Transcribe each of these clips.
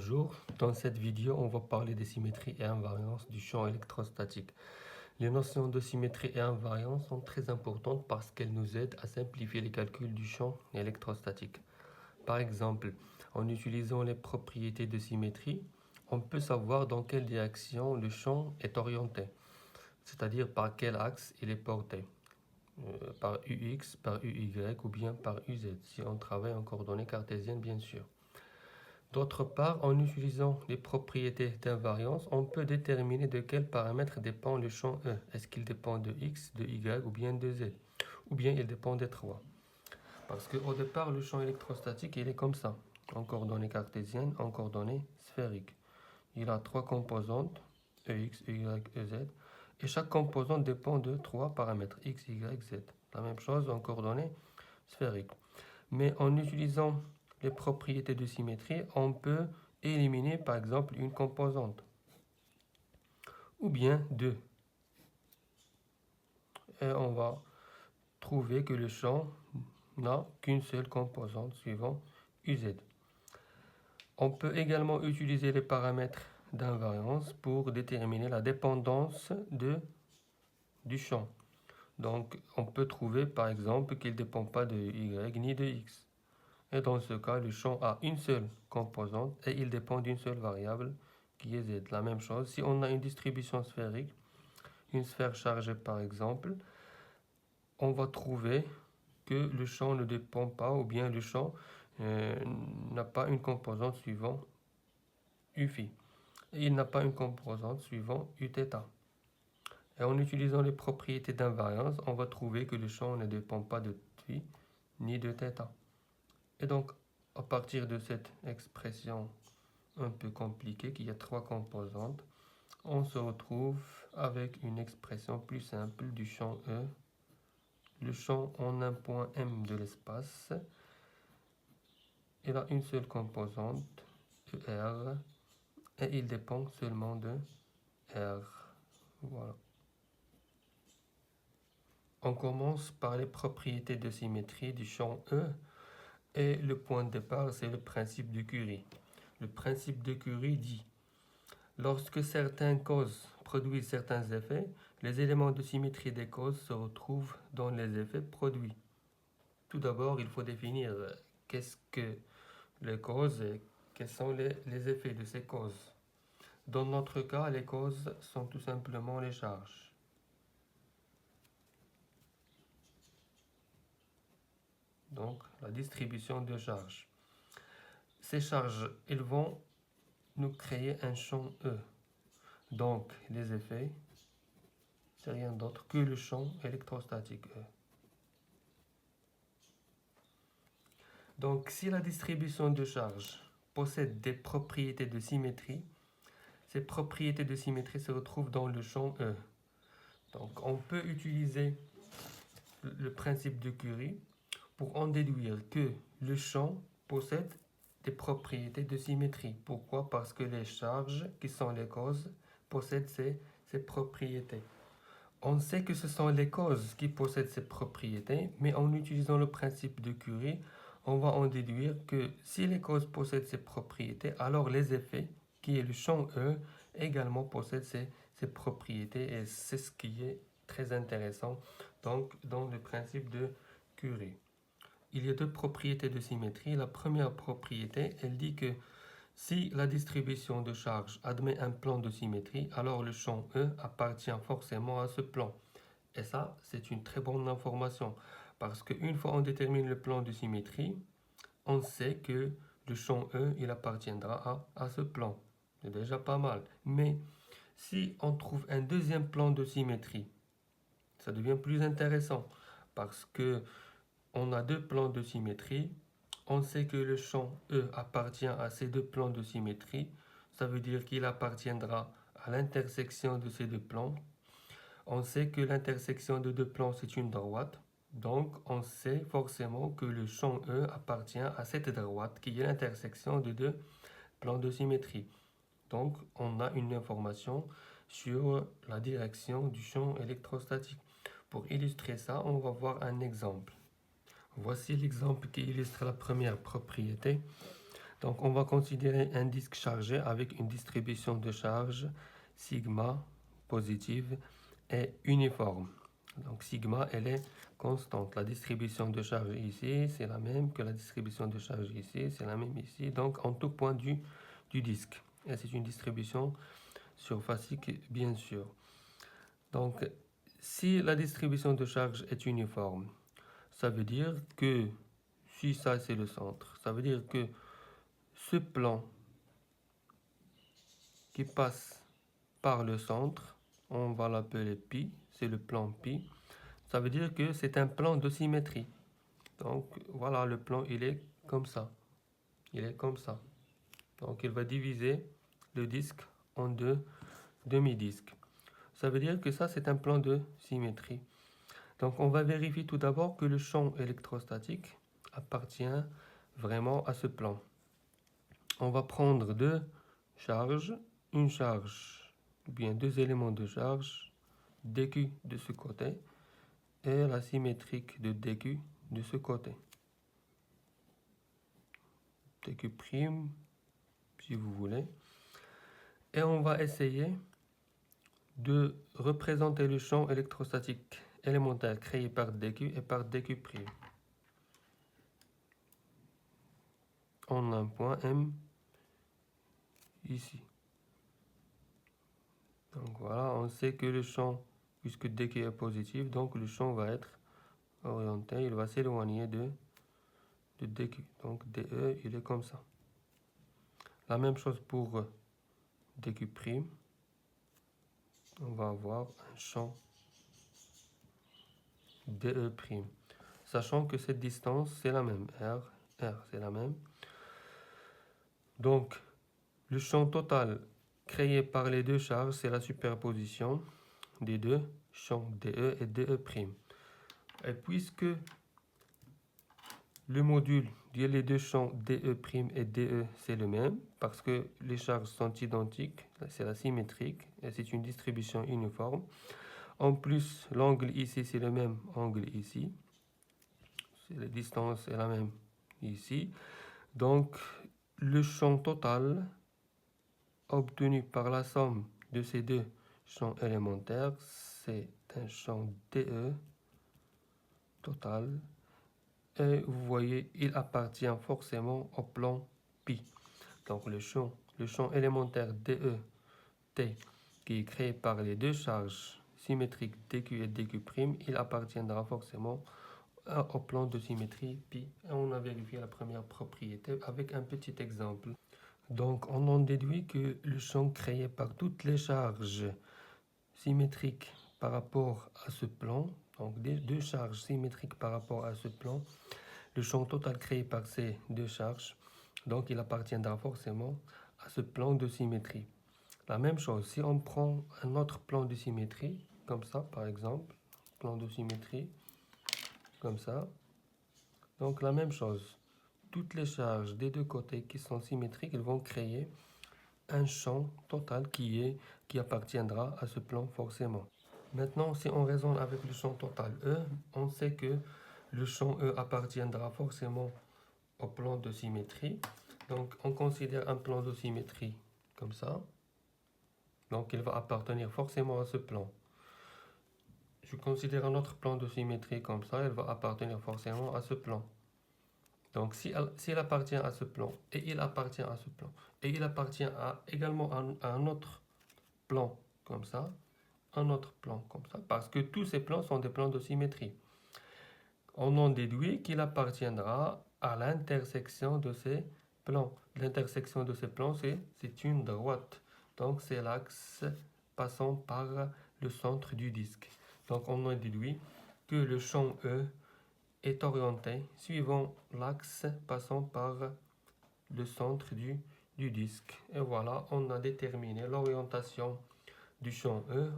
Bonjour, dans cette vidéo, on va parler des symétries et invariances du champ électrostatique. Les notions de symétrie et invariance sont très importantes parce qu'elles nous aident à simplifier les calculs du champ électrostatique. Par exemple, en utilisant les propriétés de symétrie, on peut savoir dans quelle direction le champ est orienté, c'est-à-dire par quel axe il est porté, par UX, par UY ou bien par UZ, si on travaille en coordonnées cartésiennes bien sûr. D'autre part, en utilisant les propriétés d'invariance, on peut déterminer de quel paramètre dépend le champ E. Est-ce qu'il dépend de X, de Y ou bien de Z? Ou bien il dépend des trois. Parce qu'au départ, le champ électrostatique, il est comme ça. En coordonnées cartésiennes, en coordonnées sphériques. Il a trois composantes, EX, EY, EZ. Et chaque composante dépend de trois paramètres, X, Y, Z. La même chose en coordonnées sphériques. Mais en utilisant les propriétés de symétrie, on peut éliminer par exemple une composante ou bien deux. Et on va trouver que le champ n'a qu'une seule composante suivant UZ. On peut également utiliser les paramètres d'invariance pour déterminer la dépendance du champ. Donc on peut trouver par exemple qu'il ne dépend pas de Y ni de X. Et dans ce cas, le champ a une seule composante et il dépend d'une seule variable qui est Z. La même chose, si on a une distribution sphérique, une sphère chargée par exemple, on va trouver que le champ ne dépend pas ou bien le champ n'a pas une composante suivant Uφ. Et il n'a pas une composante suivant Uθ. Et en utilisant les propriétés d'invariance, on va trouver que le champ ne dépend pas de Φ ni de θ. Et donc, à partir de cette expression un peu compliquée, qui a trois composantes, on se retrouve avec une expression plus simple du champ E. Le champ en un point M de l'espace, il a une seule composante, ER, et il dépend seulement de R. Voilà. On commence par les propriétés de symétrie du champ E. Et le point de départ, c'est le principe de Curie. Le principe de Curie dit: lorsque certaines causes produisent certains effets, les éléments de symétrie des causes se retrouvent dans les effets produits. Tout d'abord, il faut définir qu'est-ce que les causes et quels sont les effets de ces causes. Dans notre cas, les causes sont tout simplement les charges. Donc, la distribution de charges. Ces charges, elles vont nous créer un champ E. Donc, les effets, c'est rien d'autre que le champ électrostatique E. Donc, si la distribution de charges possède des propriétés de symétrie, ces propriétés de symétrie se retrouvent dans le champ E. Donc, on peut utiliser le principe de Curie pour en déduire que le champ possède des propriétés de symétrie. Pourquoi? Parce que les charges, qui sont les causes, possèdent ces propriétés. On sait que ce sont les causes qui possèdent ces propriétés, mais en utilisant le principe de Curie, on va en déduire que si les causes possèdent ces propriétés, alors les effets, qui est le champ E, également possèdent ces propriétés, et c'est ce qui est très intéressant donc dans le principe de Curie. Il y a deux propriétés de symétrie. La première propriété, elle dit que si la distribution de charge admet un plan de symétrie, alors le champ E appartient forcément à ce plan. Et ça, c'est une très bonne information, parce qu'une fois on détermine le plan de symétrie, on sait que le champ E, il appartiendra à ce plan. C'est déjà pas mal. Mais si on trouve un deuxième plan de symétrie, ça devient plus intéressant, parce que on a deux plans de symétrie. On sait que le champ E appartient à ces deux plans de symétrie. Ça veut dire qu'il appartiendra à l'intersection de ces deux plans. On sait que l'intersection de deux plans, c'est une droite. Donc, on sait forcément que le champ E appartient à cette droite qui est l'intersection de deux plans de symétrie. Donc, on a une information sur la direction du champ électrostatique. Pour illustrer ça, on va voir un exemple. Voici l'exemple qui illustre la première propriété. Donc on va considérer un disque chargé avec une distribution de charge sigma positive et uniforme. Donc sigma, elle est constante. La distribution de charge ici, c'est la même que la distribution de charge ici, c'est la même ici. Donc en tout point du disque. Et c'est une distribution surfacique, bien sûr. Donc si la distribution de charge est uniforme, ça veut dire que, si ça c'est le centre, ça veut dire que ce plan qui passe par le centre, on va l'appeler pi, c'est le plan pi. Ça veut dire que c'est un plan de symétrie. Donc voilà, le plan il est comme ça. Il est comme ça. Donc il va diviser le disque en deux demi-disques. Ça veut dire que ça c'est un plan de symétrie. Donc on va vérifier tout d'abord que le champ électrostatique appartient vraiment à ce plan. On va prendre deux charges, une charge, ou bien deux éléments de charge, dq de ce côté et la symétrique de dq de ce côté. dq', si vous voulez. Et on va essayer de représenter le champ électrostatique élémentaire créé par dq et par dq'. On a un point M ici. Donc voilà, on sait que le champ, puisque dq est positif, donc le champ va être orienté, il va s'éloigner de dq. Donc dE, il est comme ça. La même chose pour dq'. On va avoir un champ DE'. Sachant que cette distance, c'est la même. R, c'est la même. Donc, le champ total créé par les deux charges, c'est la superposition des deux champs DE et DE'. Et puisque le module les deux champs DE' et DE, c'est le même, parce que les charges sont identiques, c'est la symétrique, et c'est une distribution uniforme. En plus, l'angle ici, c'est le même angle ici. La distance est la même ici. Donc, le champ total obtenu par la somme de ces deux champs élémentaires, c'est un champ DE total. Et vous voyez, il appartient forcément au plan pi. Donc, le champ élémentaire DE T, qui est créé par les deux charges symétriques dq et dq', il appartiendra forcément au plan de symétrie pi. Et on a vérifié la première propriété avec un petit exemple. Donc on en déduit que le champ créé par toutes les charges symétriques par rapport à ce plan, donc des deux charges symétriques par rapport à ce plan, le champ total créé par ces deux charges, donc il appartiendra forcément à ce plan de symétrie. La même chose, si on prend un autre plan de symétrie, comme ça par exemple, plan de symétrie, comme ça, donc la même chose, toutes les charges des deux côtés qui sont symétriques, elles vont créer un champ total qui appartiendra à ce plan forcément. Maintenant, si on raisonne avec le champ total E, on sait que le champ E appartiendra forcément au plan de symétrie. Donc on considère un plan de symétrie comme ça. Donc il va appartenir forcément à ce plan. Je considère un autre plan de symétrie comme ça, il va appartenir forcément à ce plan. Donc s'il appartient à ce plan, et il appartient à ce plan, et il appartient également à un autre plan comme ça, un autre plan comme ça, parce que tous ces plans sont des plans de symétrie. On en déduit qu'il appartiendra à l'intersection de ces plans. L'intersection de ces plans, c'est une droite. Donc c'est l'axe passant par le centre du disque. Donc on en déduit que le champ E est orienté suivant l'axe passant par le centre du disque. Et voilà, on a déterminé l'orientation du champ E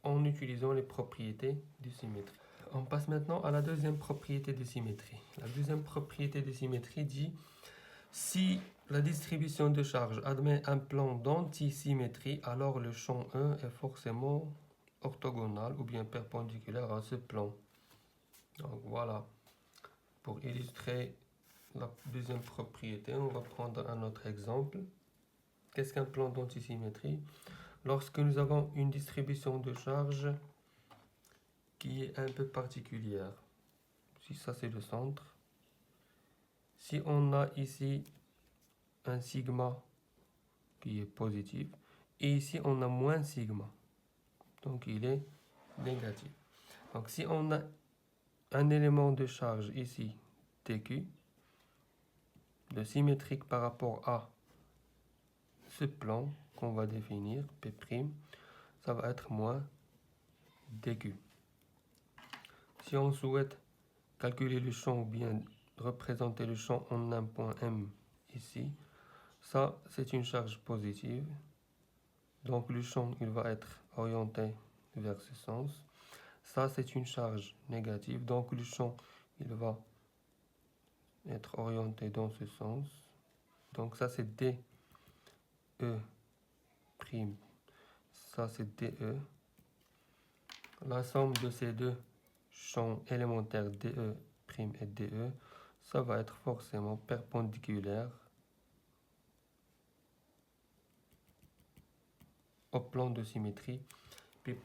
en utilisant les propriétés de symétrie. On passe maintenant à la deuxième propriété de symétrie. La deuxième propriété de symétrie dit si la distribution de charge admet un plan d'antisymétrie, alors le champ E est forcément orthogonal ou bien perpendiculaire à ce plan. Donc voilà, pour illustrer la deuxième propriété, on va prendre un autre exemple. Qu'est-ce qu'un plan d'antisymétrie? Lorsque nous avons une distribution de charge qui est un peu particulière. Si ça c'est le centre. Si on a ici un sigma qui est positif, et ici on a moins sigma, donc il est négatif. Donc si on a un élément de charge ici, dq, de symétrique par rapport à ce plan qu'on va définir, P', ça va être moins dq. Si on souhaite calculer le champ ou bien représenter le champ en un point M ici, ça c'est une charge positive. Donc le champ il va être orienté vers ce sens. Ça c'est une charge négative. Donc le champ il va être orienté dans ce sens. Donc ça c'est DE'. Ça c'est DE. La somme de ces deux champs élémentaires DE' et DE, ça va être forcément perpendiculaire au plan de symétrie P'.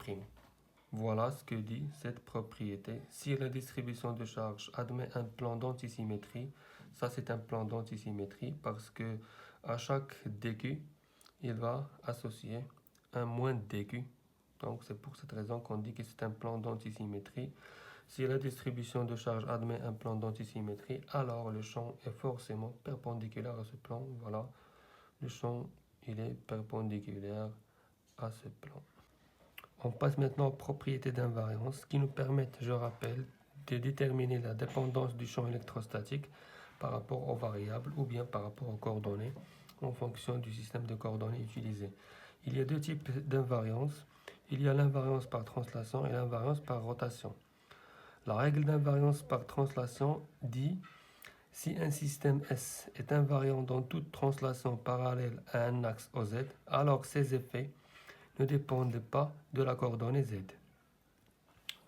Voilà ce que dit cette propriété. Si la distribution de charge admet un plan d'antisymétrie, ça c'est un plan d'antisymétrie parce que à chaque dq, il va associer un moins dq. Donc c'est pour cette raison qu'on dit que c'est un plan d'antisymétrie. Si la distribution de charge admet un plan d'antisymétrie, alors le champ est forcément perpendiculaire à ce plan. Voilà, le champ il est perpendiculaire à ce plan. On passe maintenant aux propriétés d'invariance qui nous permettent, je rappelle, de déterminer la dépendance du champ électrostatique par rapport aux variables ou bien par rapport aux coordonnées en fonction du système de coordonnées utilisé. Il y a deux types d'invariance. Il y a l'invariance par translation et l'invariance par rotation. La règle d'invariance par translation dit si un système S est invariant dans toute translation parallèle à un axe OZ, alors ses effets ne dépendent pas de la coordonnée Z.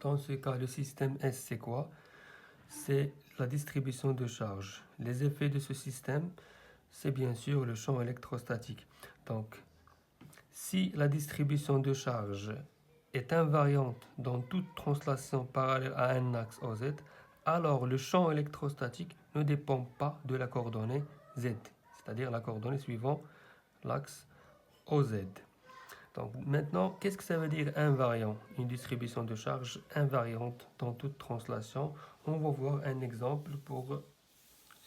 Dans ce cas, le système S, c'est quoi? C'est la distribution de charge. Les effets de ce système, c'est bien sûr le champ électrostatique. Donc, si la distribution de charge est invariante dans toute translation parallèle à un axe OZ, alors le champ électrostatique ne dépend pas de la coordonnée Z, c'est-à-dire la coordonnée suivant l'axe OZ. Donc maintenant, qu'est-ce que ça veut dire invariant? Une distribution de charge invariante dans toute translation. On va voir un exemple pour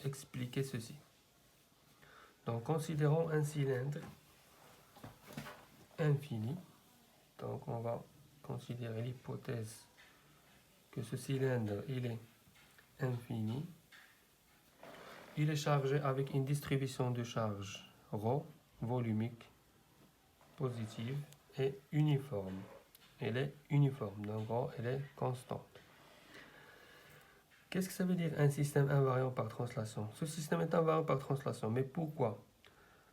expliquer ceci. Donc considérons un cylindre infini. Donc on va considérer l'hypothèse que ce cylindre il est infini. Il est chargé avec une distribution de charge ρ volumique positive et uniforme. Elle est uniforme, donc elle est constante. Qu'est-ce que ça veut dire un système invariant par translation? Ce système est invariant par translation, mais pourquoi?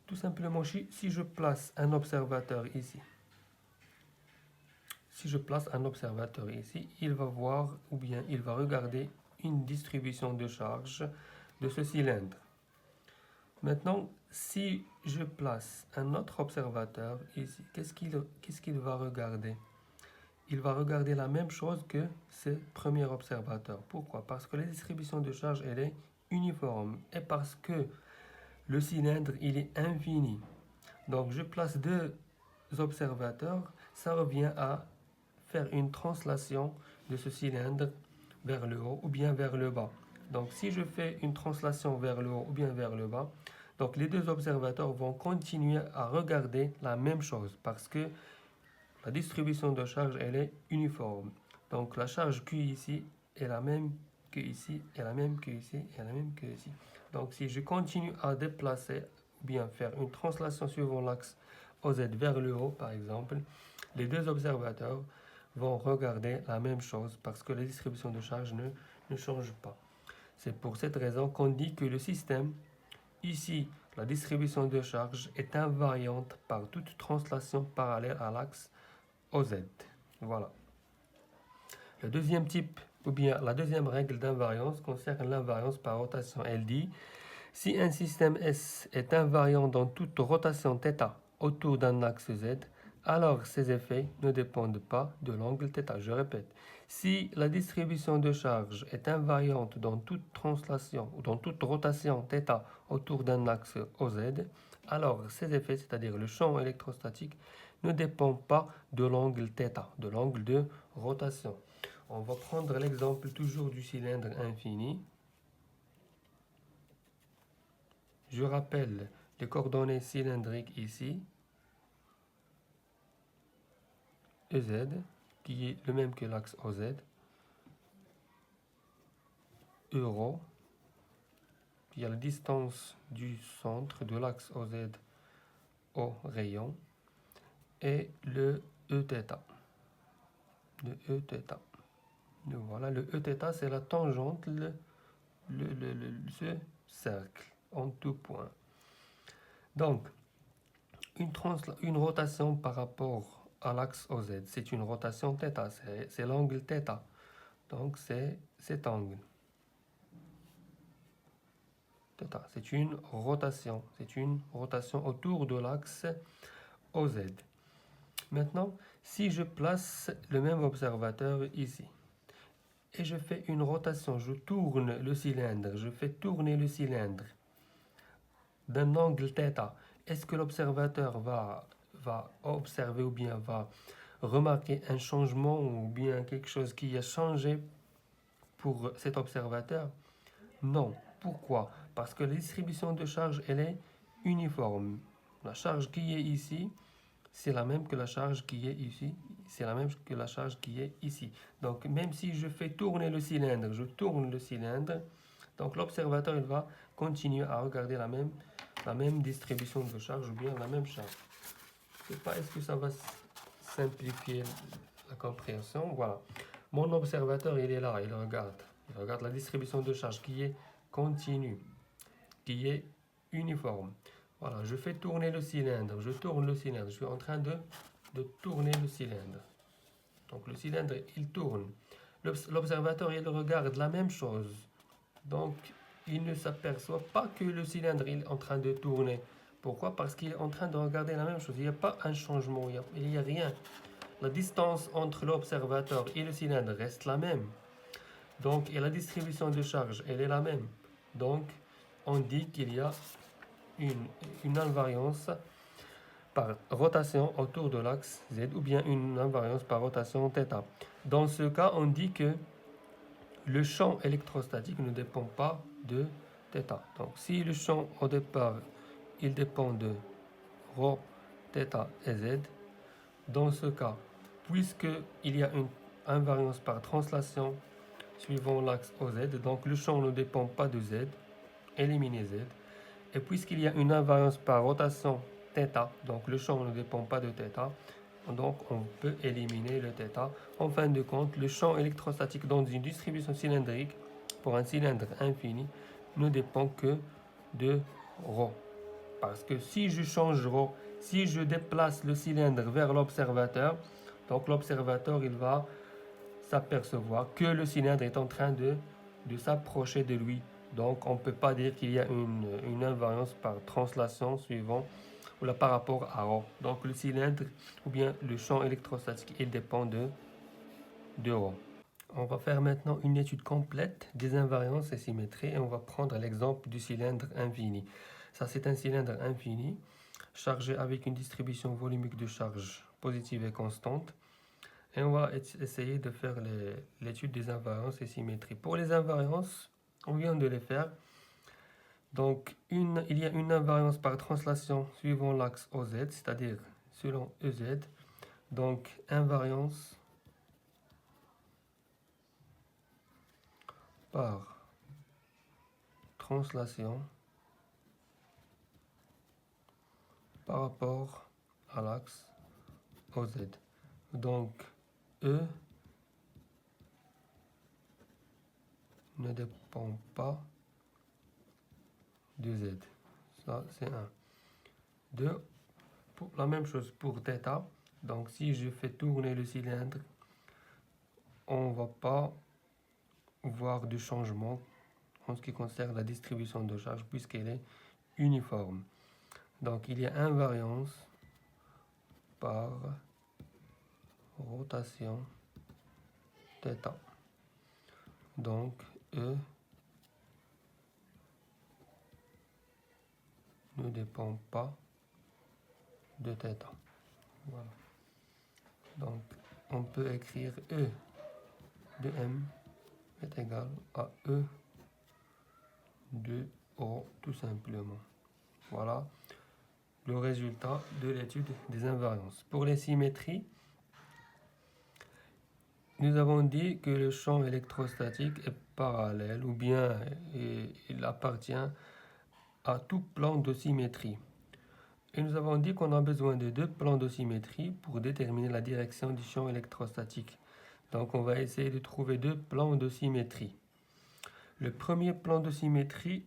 Tout simplement, si je place un observateur ici, il va voir ou bien il va regarder une distribution de charge de ce cylindre. Maintenant, si je place un autre observateur ici, qu'est-ce qu'il va regarder? Il va regarder la même chose que ce premier observateur. Pourquoi? Parce que la distribution de charge, elle est uniforme. Et parce que le cylindre, il est infini. Donc, je place deux observateurs, ça revient à faire une translation de ce cylindre vers le haut ou bien vers le bas. Donc, si je fais une translation vers le haut ou bien vers le bas, donc les deux observateurs vont continuer à regarder la même chose parce que la distribution de charge, elle est uniforme. Donc la charge Q ici est la même que ici, et la même que ici, et la même que ici. Donc si je continue à déplacer, ou bien faire une translation suivant l'axe OZ vers le haut, par exemple, les deux observateurs vont regarder la même chose parce que la distribution de charge ne change pas. C'est pour cette raison qu'on dit que le système, ici, la distribution de charge est invariante par toute translation parallèle à l'axe OZ. Voilà. Le deuxième type ou bien la deuxième règle d'invariance concerne l'invariance par rotation. Elle dit, si un système S est invariant dans toute rotation θ autour d'un axe Z, alors ses effets ne dépendent pas de l'angle θ. Je répète, si la distribution de charge est invariante dans toute translation ou dans toute rotation θ autour d'un axe OZ, alors ces effets, c'est-à-dire le champ électrostatique, ne dépendent pas de l'angle θ, de l'angle de rotation. On va prendre l'exemple toujours du cylindre infini. Je rappelle les coordonnées cylindriques ici. EZ, qui est le même que l'axe OZ. Euro, qui est la distance du centre de l'axe OZ au rayon. Et le Eθ. Le Eθ. Voilà, le Eθ, c'est la tangente, ce cercle, en tout point. Donc, une rotation par rapport à l'axe OZ, c'est une rotation θ, c'est l'angle θ. Donc, c'est cet angle. θ, c'est une rotation autour de l'axe OZ. Maintenant, si je place le même observateur ici, et je fais une rotation, je tourne le cylindre, je fais tourner le cylindre d'un angle θ, est-ce que l'observateur va observer ou bien va remarquer un changement ou bien quelque chose qui a changé pour cet observateur? Non. Pourquoi? Parce que la distribution de charge, elle est uniforme. La charge qui est ici, c'est la même que la charge qui est ici, c'est la même que la charge qui est ici. Donc, même si je fais tourner le cylindre, je tourne le cylindre, donc l'observateur, il va continuer à regarder la même distribution de charge ou bien la même charge. Je ne sais pas, est-ce que ça va simplifier la compréhension? Voilà. Mon observateur, il est là, il regarde la distribution de charge qui est continue, qui est uniforme. Voilà, je fais tourner le cylindre, je tourne le cylindre, je suis en train de tourner le cylindre. Donc le cylindre, il tourne. L'observateur, il regarde la même chose. Donc, il ne s'aperçoit pas que le cylindre est en train de tourner. Pourquoi? Parce qu'il est en train de regarder la même chose. Il n'y a pas un changement, il n'y a rien. La distance entre l'observateur et le cylindre reste la même. Donc, et la distribution de charge, elle est la même. Donc, on dit qu'il y a une invariance par rotation autour de l'axe Z ou bien une invariance par rotation θ. Dans ce cas, on dit que le champ électrostatique ne dépend pas de θ. Donc, si le champ au départ, il dépend de ρ, θ et Z, dans ce cas, puisqu'il y a une invariance par translation suivant l'axe OZ, donc le champ ne dépend pas de Z, éliminez Z. Et puisqu'il y a une invariance par rotation θ, donc le champ ne dépend pas de θ, donc on peut éliminer le θ. En fin de compte, le champ électrostatique dans une distribution cylindrique pour un cylindre infini ne dépend que de ρ. Parce que si je change ρ, si je déplace le cylindre vers l'observateur, donc l'observateur il va s'apercevoir que le cylindre est en train de s'approcher de lui. Donc on ne peut pas dire qu'il y a une invariance par translation suivant ou là par rapport à ρ. Donc le cylindre ou bien le champ électrostatique, il dépend de ρ. On va faire maintenant une étude complète des invariances et symétries et on va prendre l'exemple du cylindre infini. Ça, c'est un cylindre infini chargé avec une distribution volumique de charge positive et constante. Et on va essayer de faire l'étude des invariances et symétries. Pour les invariances, on vient de les faire. Donc, il y a une invariance par translation suivant l'axe OZ, c'est-à-dire selon EZ. Donc, invariance par translation par rapport à l'axe OZ. Donc, E ne dépend pas de Z. Ça, c'est 1. 2. La même chose pour θ. Donc, si je fais tourner le cylindre, on ne va pas voir de changement en ce qui concerne la distribution de charge puisqu'elle est uniforme. Donc il y a invariance par rotation θ. Donc E ne dépend pas de θ. Voilà. Donc on peut écrire E de M est égal à E de O tout simplement. Voilà le résultat de l'étude des invariances. Pour les symétries, nous avons dit que le champ électrostatique est parallèle ou bien il appartient à tout plan de symétrie. Et nous avons dit qu'on a besoin de deux plans de symétrie pour déterminer la direction du champ électrostatique. Donc on va essayer de trouver deux plans de symétrie. Le premier plan de symétrie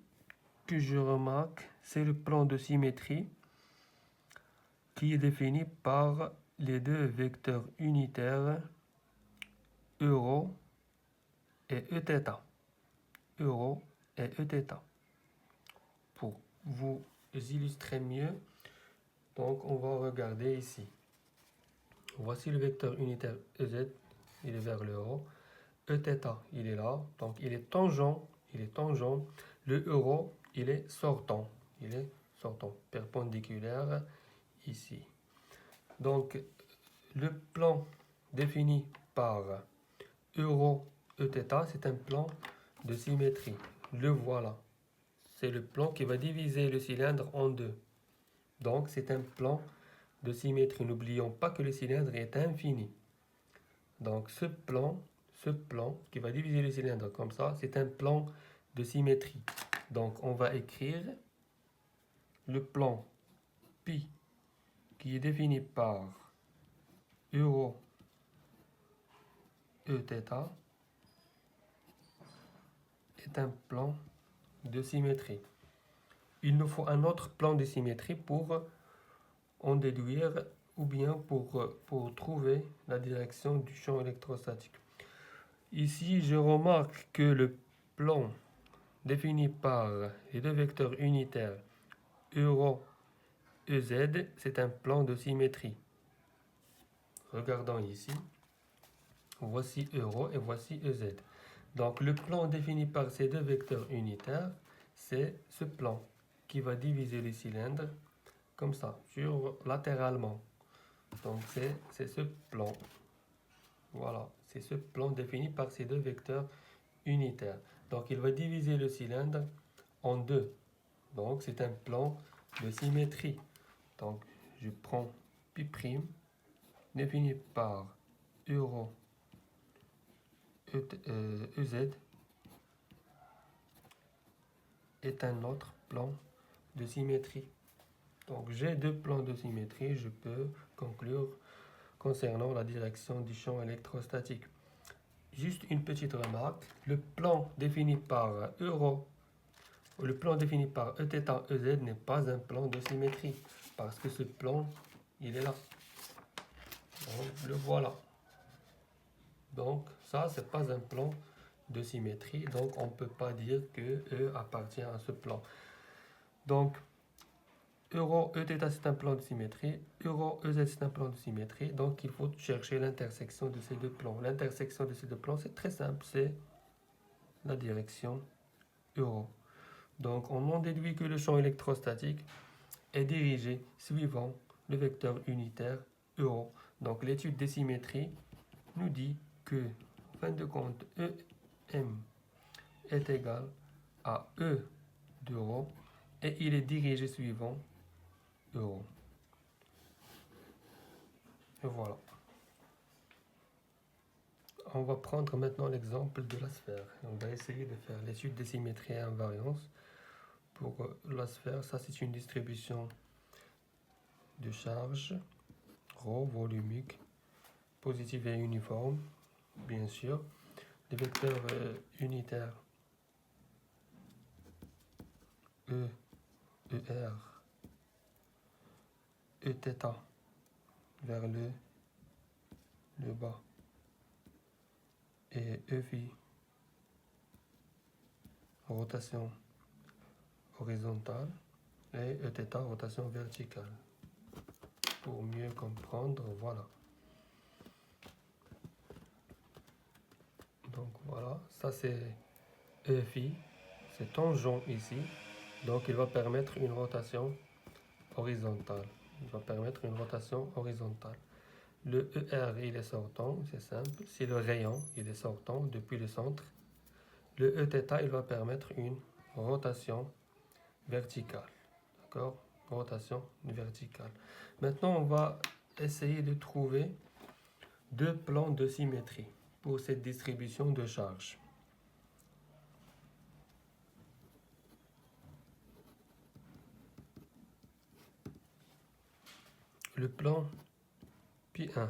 que je remarque, c'est le plan de symétrie qui est défini par les deux vecteurs unitaires euro et Eθ. Euro et Eθ. Pour vous illustrer mieux, donc on va regarder ici. Voici le vecteur unitaire EZ, il est vers le haut. Eθ, il est là, donc il est tangent. Le euro, il est sortant. Perpendiculaire ici. Donc le plan défini par euro Eθ, c'est un plan de symétrie. Le voilà. C'est le plan qui va diviser le cylindre en deux. Donc c'est un plan de symétrie. N'oublions pas que le cylindre est infini. Donc ce plan qui va diviser le cylindre comme ça, c'est un plan de symétrie. Donc on va écrire le plan pi qui est défini par euro Eθ est un plan de symétrie. Il nous faut un autre plan de symétrie pour en déduire ou bien pour trouver la direction du champ électrostatique. Ici, je remarque que le plan défini par les deux vecteurs unitaires euro EZ, c'est un plan de symétrie. Regardons ici. Voici euro et voici EZ. Donc le plan défini par ces deux vecteurs unitaires, c'est ce plan qui va diviser les cylindres comme ça, latéralement. Donc c'est ce plan. Voilà, c'est ce plan défini par ces deux vecteurs unitaires. Donc il va diviser le cylindre en deux. Donc c'est un plan de symétrie. Donc je prends pi' défini par euro EZ est un autre plan de symétrie. Donc j'ai deux plans de symétrie, je peux conclure concernant la direction du champ électrostatique. Juste une petite remarque, le plan défini par Eθ EZ n'est pas un plan de symétrie parce que ce plan, il est là. Donc, le voilà. Donc ça, c'est pas un plan de symétrie, donc on ne peut pas dire que E appartient à ce plan. Donc euro Eθ c'est un plan de symétrie, euro EZ c'est un plan de symétrie, donc il faut chercher l'intersection de ces deux plans. L'intersection de ces deux plans, c'est très simple, c'est la direction euro. Donc on en déduit que le champ électrostatique est dirigé suivant le vecteur unitaire euro. Donc l'étude des symétries nous dit que, en fin de compte, EM est égal à E d'euro et il est dirigé suivant euro. Et voilà. On va prendre maintenant l'exemple de la sphère. On va essayer de faire l'étude des symétries et invariance. Pour la sphère, ça c'est une distribution de charge, ρ volumique, positive et uniforme, bien sûr. Les vecteurs unitaires E, ER, Eθ vers le bas et Eφ rotation horizontale, et Eθ, rotation verticale. Pour mieux comprendre, voilà. Donc voilà, ça c'est Eφ, c'est tangent ici, donc il va permettre une rotation horizontale. Il va permettre une rotation horizontale. Le ER, il est sortant, c'est simple. C'est le rayon, il est sortant depuis le centre. Le Eθ, il va permettre une rotation verticale. D'accord? Rotation verticale. Maintenant, on va essayer de trouver deux plans de symétrie pour cette distribution de charge. Le plan Pi1.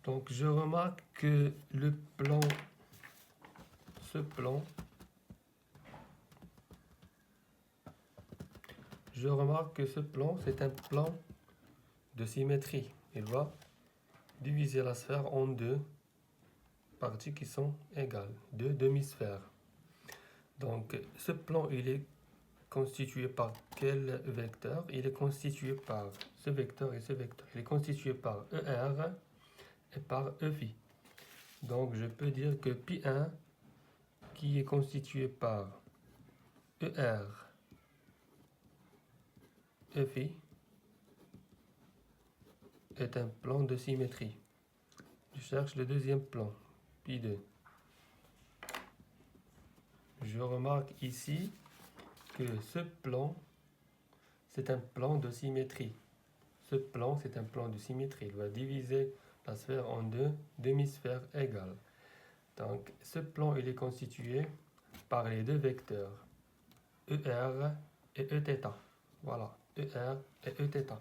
Donc, je remarque que ce plan, c'est un plan de symétrie. Il va diviser la sphère en deux parties qui sont égales, deux demi-sphères. Donc, ce plan, il est constitué par quel vecteur? Il est constitué par ce vecteur et ce vecteur. Il est constitué par ER et par Eφ. Donc, je peux dire que Pi1, qui est constitué par ER, Eφ, est un plan de symétrie. Je cherche le deuxième plan, Pi2. Je remarque ici que ce plan, c'est un plan de symétrie. Ce plan, c'est un plan de symétrie. Il va diviser la sphère en deux demi-sphères égales. Donc, ce plan, il est constitué par les deux vecteurs, ER et Eθ. Voilà, ER et Eθ.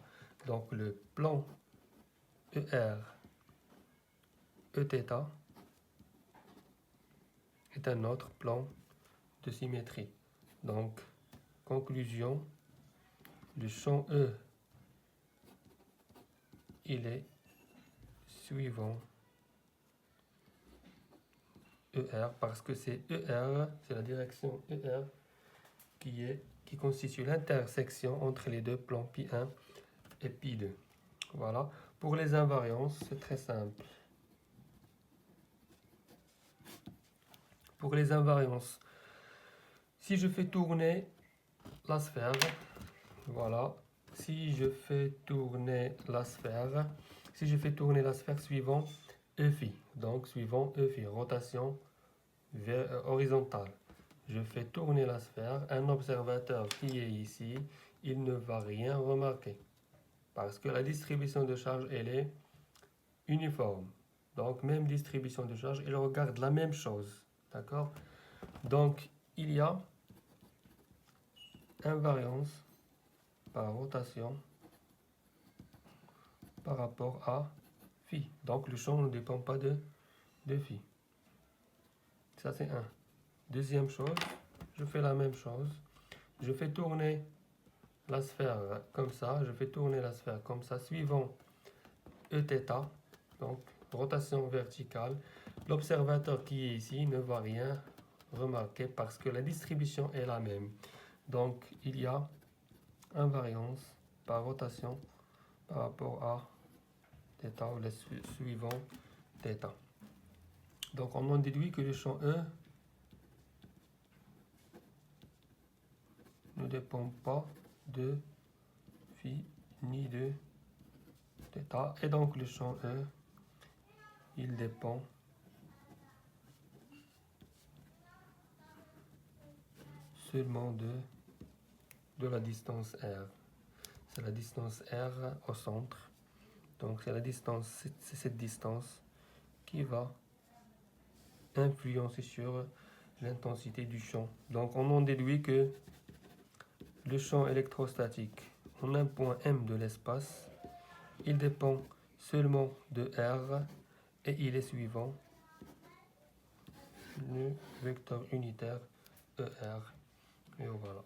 Donc, le plan ER, Eθ est un autre plan de symétrie. Donc, conclusion, le champ E, il est suivant ER parce que c'est ER, c'est la direction ER qui constitue l'intersection entre les deux plans Pi1 et Pi2. Voilà. Pour les invariances, c'est très simple. Pour les invariances, si je fais tourner la sphère, voilà, si je fais tourner la sphère suivant Eφ, donc suivant Eφ, rotation horizontale. Je fais tourner la sphère, un observateur qui est ici, il ne va rien remarquer parce que la distribution de charge, elle est uniforme. Donc, même distribution de charge, il regarde la même chose. D'accord? Donc, il y a invariance par rotation par rapport à phi. Donc, le champ ne dépend pas de phi. Ça, c'est un. Deuxième chose, je fais la même chose. Je fais tourner la sphère comme ça. Je fais tourner la sphère comme ça, suivant Eθ. Donc, rotation verticale. L'observateur qui est ici ne va rien remarquer parce que la distribution est la même. Donc, il y a invariance par rotation par rapport à θ ou le suivant θ. Donc, on en déduit que le champ E ne dépend pas de phi ni de θ. Et donc, le champ E, il dépend seulement de la distance R. C'est la distance R au centre. Donc, c'est cette distance qui va influencer sur l'intensité du champ. Donc, on en déduit que le champ électrostatique en un point M de l'espace, il dépend seulement de R et il est suivant le vecteur unitaire ER. Et voilà.